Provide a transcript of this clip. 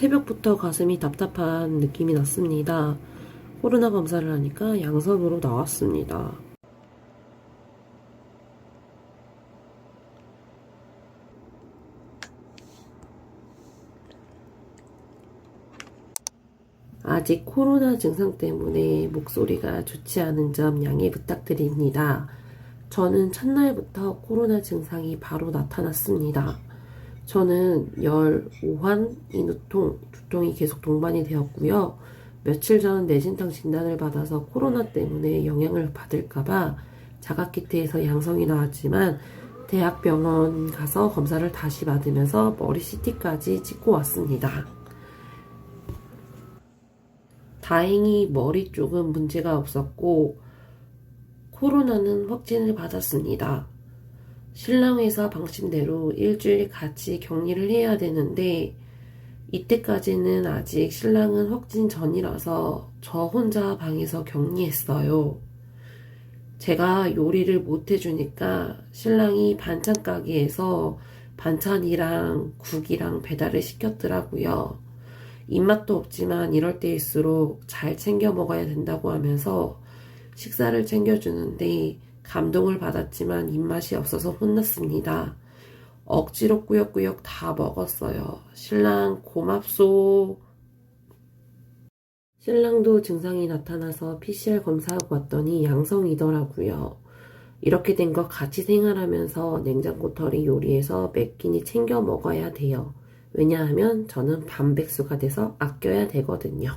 새벽부터 가슴이 답답한 느낌이 났습니다. 코로나 검사를 하니까 양성으로 나왔습니다. 아직 코로나 증상 때문에 목소리가 좋지 않은 점 양해 부탁드립니다. 저는 첫날부터 코로나 증상이 바로 나타났습니다. 저는 열, 오한, 인후통, 두통이 계속 동반이 되었고요. 며칠 전 뇌진탕 진단을 받아서 코로나 때문에 영향을 받을까봐 자가키트에서 양성이 나왔지만 대학병원 가서 검사를 다시 받으면서 머리 CT까지 찍고 왔습니다. 다행히 머리 쪽은 문제가 없었고 코로나는 확진을 받았습니다. 신랑 회사 방침대로 일주일 같이 격리를 해야 되는데 이때까지는 아직 신랑은 확진 전이라서 저 혼자 방에서 격리했어요. 제가 요리를 못 해주니까 신랑이 반찬 가게에서 반찬이랑 국이랑 배달을 시켰더라고요. 입맛도 없지만 이럴 때일수록 잘 챙겨 먹어야 된다고 하면서 식사를 챙겨주는데 감동을 받았지만 입맛이 없어서 혼났습니다. 억지로 꾸역꾸역 다 먹었어요. 신랑 고맙소. 신랑도 증상이 나타나서 PCR 검사하고 왔더니 양성이더라고요. 이렇게 된 거 같이 생활하면서 냉장고 털이 요리해서 몇 끼니 챙겨 먹어야 돼요. 왜냐하면 저는 반백수가 돼서 아껴야 되거든요.